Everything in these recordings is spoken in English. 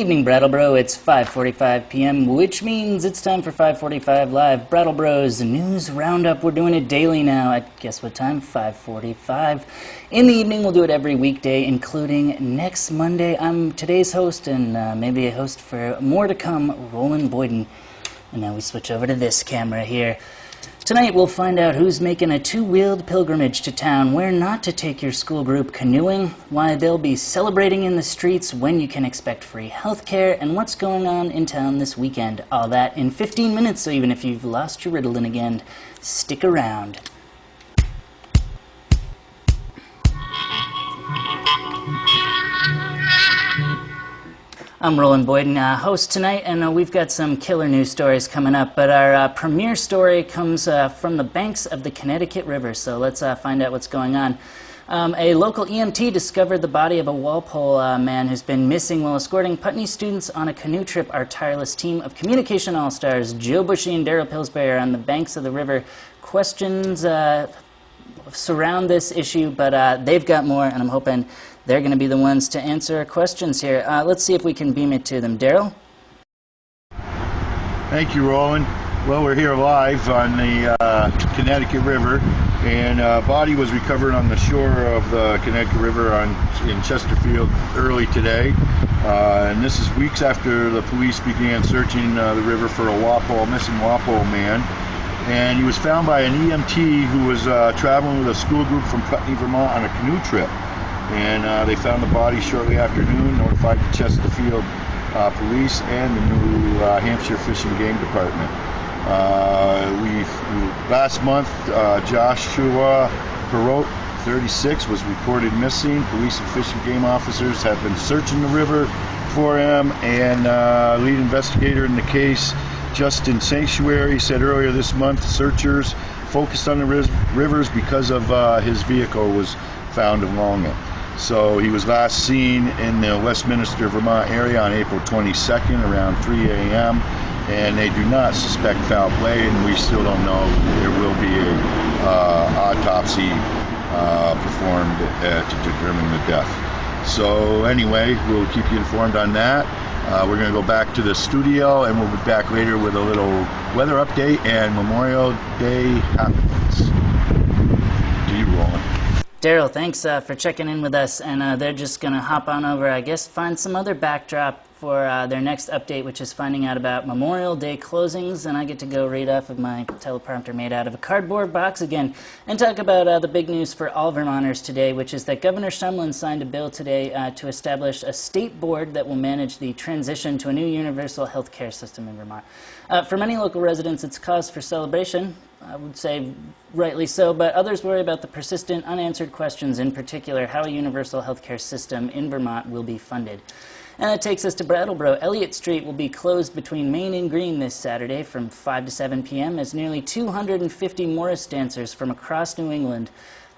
evening, Brattleboro. It's 5:45 p.m., which means it's time for 5:45 Live, Brattleboro's News Roundup. We're doing it daily now at, guess what time? 5:45. In the evening, we'll do it every weekday, including next Monday. I'm today's host, and maybe a host for more to come, Roland Boyden. And now we switch over to this camera here. Tonight we'll find out who's making a two-wheeled pilgrimage to town, where not to take your school group canoeing, why they'll be celebrating in the streets, when you can expect free healthcare, and what's going on in town this weekend. All that in 15 minutes, so even if you've lost your Ritalin again, stick around. I'm Roland Boyden, host tonight, and we've got some killer news stories coming up, but our premiere story comes from the banks of the Connecticut River, so let's find out what's going on. A local EMT discovered the body of a Walpole man who's been missing while escorting Putney students on a canoe trip. Our tireless team of communication all-stars, Joe Bushy and Daryl Pillsbury, are on the banks of the river. Questions surround this issue, but they've got more, and I'm hoping they're going to be the ones to answer our questions here. Let's see if we can beam it to them. Daryl? Thank you, Roland. Well, we're here live on the Connecticut River, and a body was recovered on the shore of the Connecticut River in Chesterfield early today. And this is weeks after the police began searching the river for a missing Walpole man. And he was found by an EMT who was traveling with a school group from Putney, Vermont on a canoe trip. And they found the body shortly after noon, notified the Chesterfield police and the New Hampshire Fish and Game Department. Last month, Joshua Perot, 36, was reported missing. Police and Fish and Game officers have been searching the river for him, and lead investigator in the case, Justin Sanctuary, said earlier this month searchers focused on the rivers because of his vehicle was found along it. So he was last seen in the Westminster, Vermont area on April 22nd around 3 a.m. and they do not suspect foul play, and we still don't know. There will be an autopsy performed to determine the death. So anyway, we'll keep you informed on that. We're going to go back to the studio, and we'll be back later with a little weather update and Memorial Day happenings. To you, Roland. Daryl, thanks for checking in with us, and they're just going to hop on over, I guess, find some other backdrop for their next update, which is finding out about Memorial Day closings, and I get to go read off of my teleprompter made out of a cardboard box again, and talk about the big news for all Vermonters today, which is that Governor Shumlin signed a bill today to establish a state board that will manage the transition to a new universal health care system in Vermont. For many local residents, it's cause for celebration. I would say rightly so, but others worry about the persistent unanswered questions, in particular how a universal healthcare system in Vermont will be funded. And that takes us to Brattleboro. Elliott Street will be closed between Main and Green this Saturday from 5 to 7 p.m. as nearly 250 Morris dancers from across New England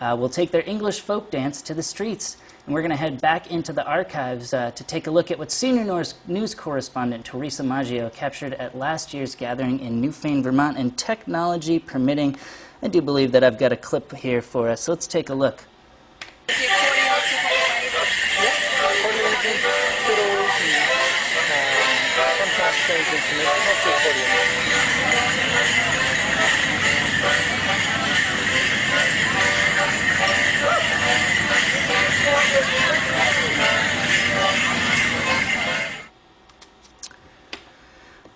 will take their English folk dance to the streets. And we're going to head back into the archives to take a look at what senior news correspondent Teresa Maggio captured at last year's gathering in Newfane, Vermont, and technology permitting. I do believe that I've got a clip here for us, so let's take a look.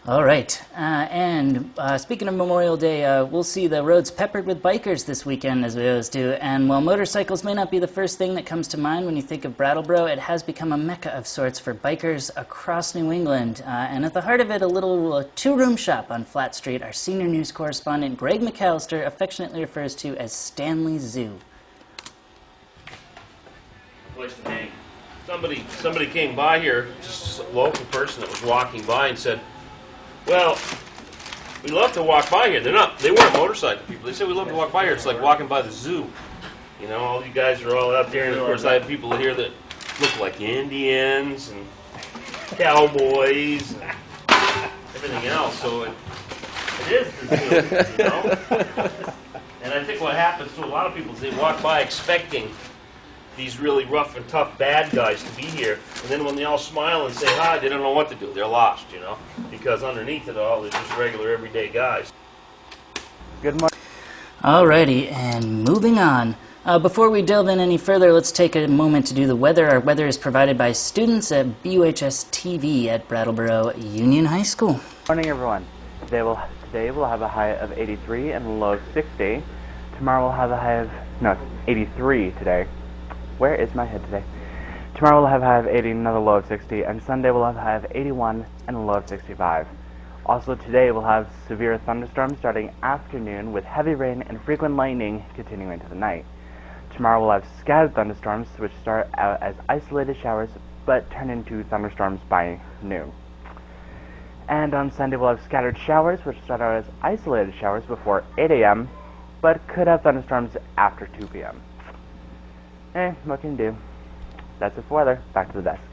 All right, and speaking of Memorial Day, we'll see the roads peppered with bikers this weekend, as we always do. And while motorcycles may not be the first thing that comes to mind when you think of Brattleboro, it has become a mecca of sorts for bikers across New England. And at the heart of it, a little two-room shop on Flat Street, our senior news correspondent, Greg McAllister, affectionately refers to as Stanley Zoo. Place to hang. Somebody came by here, just a local person that was walking by and said, well, we love to walk by here. They weren't motorcycle people. They said we love to walk by here. It's like walking by the zoo. You know, all you guys are all out there, and of course I have people here that look like Indians and cowboys and everything else. So it is the zoo, you know. And I think what happens to a lot of people is they walk by expecting these really rough and tough bad guys to be here, and then when they all smile and say hi, they don't know what to do. They're lost, you know, because underneath it all, they're just regular everyday guys. Good morning. Alrighty, and moving on. Before we delve in any further, let's take a moment to do the weather. Our weather is provided by students at BUHS TV at Brattleboro Union High School. Morning, everyone. Today we'll have a high of 83 and a low of 60. Tomorrow we'll have a high of, no, 83 today. Where is my head today? Tomorrow we'll have a high of 80 and another low of 60, and Sunday we'll have a high of 81 and a low of 65. Also today we'll have severe thunderstorms starting afternoon with heavy rain and frequent lightning continuing into the night. Tomorrow we'll have scattered thunderstorms which start out as isolated showers but turn into thunderstorms by noon. And on Sunday we'll have scattered showers which start out as isolated showers before 8 a.m. but could have thunderstorms after 2 p.m. What can you do? That's it for weather. Back to the desk.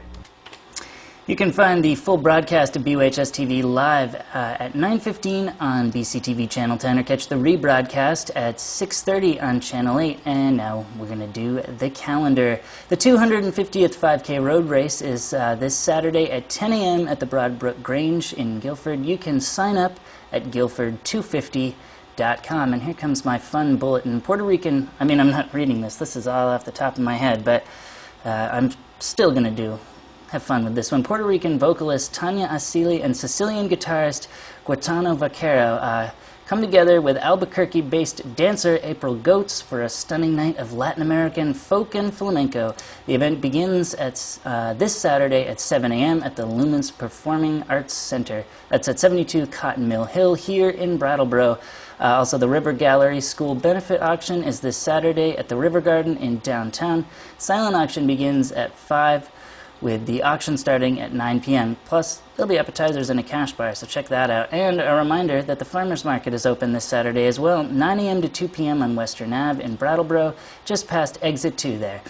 You can find the full broadcast of BUHS TV live at 9:15 on BCTV Channel 10, or catch the rebroadcast at 6:30 on Channel 8. And now we're going to do the calendar. The 250th 5K road race is this Saturday at 10 a.m. at the Broadbrook Grange in Guilford. You can sign up at guilford250.com. And here comes my fun bulletin. Puerto Rican, I'm not reading this. This is all off the top of my head, but I'm still going to have fun with this one. Puerto Rican vocalist Tanya Asili and Sicilian guitarist Gaetano Vaquero come together with Albuquerque-based dancer April Goetz for a stunning night of Latin American folk and flamenco. The event begins at this Saturday at 7 a.m. at the Lumens Performing Arts Center. That's at 72 Cotton Mill Hill here in Brattleboro. Also, the River Gallery School Benefit Auction is this Saturday at the River Garden in downtown. Silent auction begins at 5, with the auction starting at 9 p.m. Plus, there'll be appetizers and a cash bar, so check that out. And a reminder that the Farmers Market is open this Saturday as well, 9 a.m. to 2 p.m. on Western Ave in Brattleboro, just past Exit 2 there.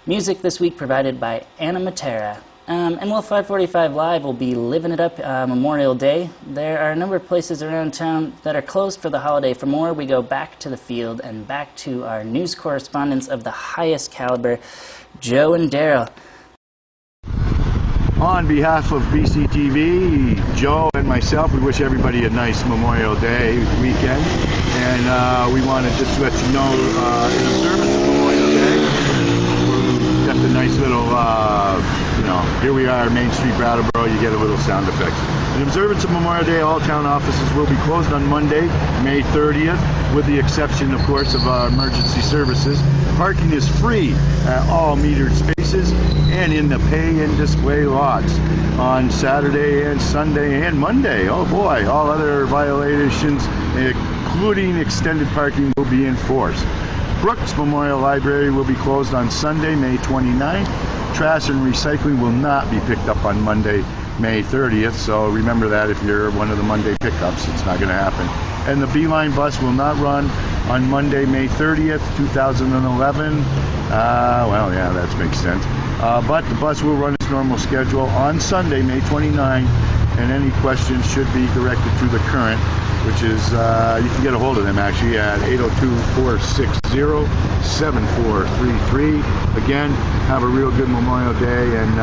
Music this week provided by Anna Matera. And while 545 Live will be living it up Memorial Day, there are a number of places around town that are closed for the holiday. For more, we go back to the field and back to our news correspondents of the highest caliber, Joe and Daryl. On behalf of BCTV, Joe and myself, we wish everybody a nice Memorial Day weekend. And we want to just let you know, in observance of Memorial Day, we've got the nice little, here we are, Main Street, Brattleboro, you get a little sound effect. In observance of Memorial Day, all town offices will be closed on Monday, May 30th, with the exception, of course, of emergency services. Parking is free at all metered spaces and in the pay and display lots on Saturday and Sunday and Monday. Oh boy, all other violations, including extended parking, will be enforced. Brooks Memorial Library will be closed on Sunday, May 29th. Trash and recycling will not be picked up on Monday, May 30th, so remember that if you're one of the Monday pickups, it's not going to happen. And the Beeline bus will not run on Monday, May 30th, 2011. Well, yeah, that makes sense. But the bus will run its normal schedule on Sunday, May 29th, and any questions should be directed to the current, which is, you can get a hold of them actually at 802-460-7433. Again, have a real good Memorial Day, and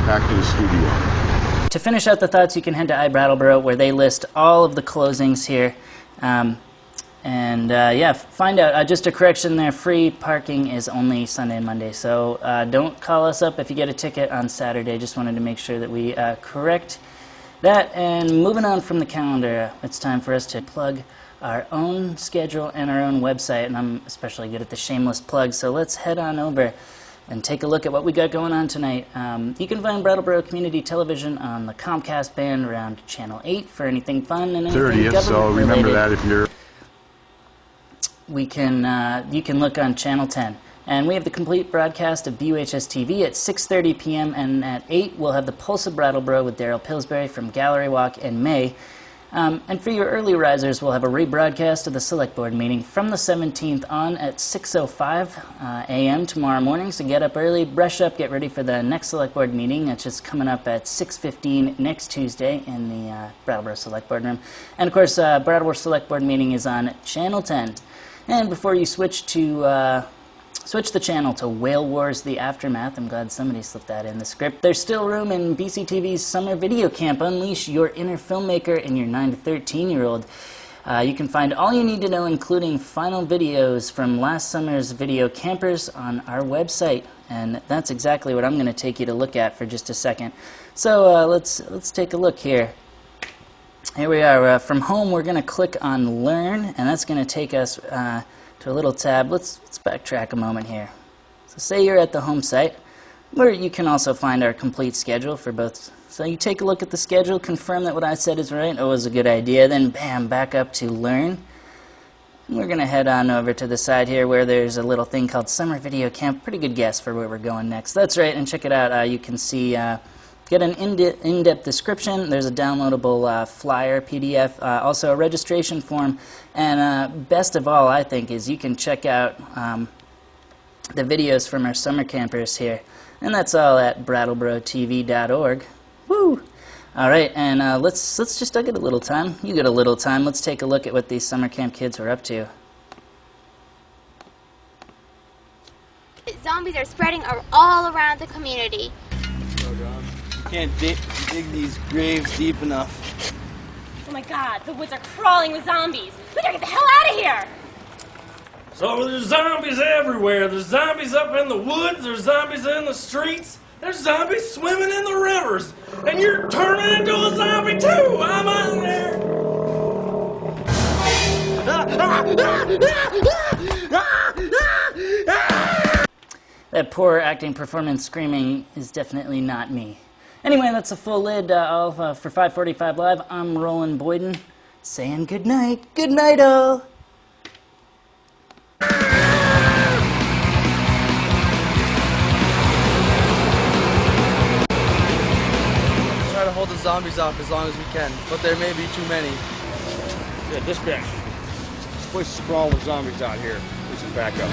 back to the studio. To finish out the thoughts, you can head to iBrattleboro, where they list all of the closings here. Yeah, find out. Just a correction there, free parking is only Sunday and Monday, so don't call us up if you get a ticket on Saturday. Just wanted to make sure that we correct that. And moving on from the calendar, it's time for us to plug our own schedule and our own website, and I'm especially good at the shameless plug, so let's head on over and take a look at what we got going on tonight. You can find Brattleboro Community Television on the Comcast band around Channel 8 for anything fun and anything 30th, so remember related. that if you're... You can look on Channel 10. And we have the complete broadcast of BUHS TV at 6:30 p.m. and at 8 we'll have the Pulse of Brattleboro with Daryl Pillsbury from Gallery Walk in May. And for your early risers, we'll have a rebroadcast of the Select Board meeting from the 17th on at 6:05 a.m. tomorrow morning. So get up early, brush up, get ready for the next Select Board meeting. It's just coming up at 6:15 next Tuesday in the Brattleboro Select Board room. And of course, Brattleboro Select Board meeting is on Channel 10. And before you switch to Switch the channel to Whale Wars: The Aftermath. I'm glad somebody slipped that in the script. There's still room in BCTV's Summer Video Camp. Unleash your inner filmmaker and your 9 to 13-year-old. You can find all you need to know, including final videos from last summer's video campers, on our website. And that's exactly what I'm going to take you to look at for just a second. So let's take a look here. Here we are. From home, we're going to click on Learn, and that's going to take us to a little tab. Let's backtrack a moment here. So say you're at the home site, where you can also find our complete schedule for both. So you take a look at the schedule, confirm that what I said is right, it was a good idea, then bam, back up to Learn. And we're going to head on over to the side here where there's a little thing called Summer Video Camp. Pretty good guess for where we're going next. That's right, and check it out. You can see, get an in-depth description. There's a downloadable flyer, PDF, also a registration form, and best of all, I think, is you can check out the videos from our summer campers here. And that's all at BrattleBoroTV.org. Woo! All right, and let's just get a little time. You get a little time. Let's take a look at what these summer camp kids are up to. Zombies are spreading all around the community. You can't dig these graves deep enough. Oh my god, the woods are crawling with zombies. We gotta get the hell out of here! So there's zombies everywhere. There's zombies up in the woods. There's zombies in the streets. There's zombies swimming in the rivers. And you're turning into a zombie too. I'm out there. That poor acting, performance, screaming is definitely not me. Anyway, that's a full lid for 545 Live. I'm Roland Boyden, saying good night. Good night, all. Try to hold the zombies off as long as we can, but there may be too many. Yeah, dispatch. This place is crawling with zombies out here. We should back up.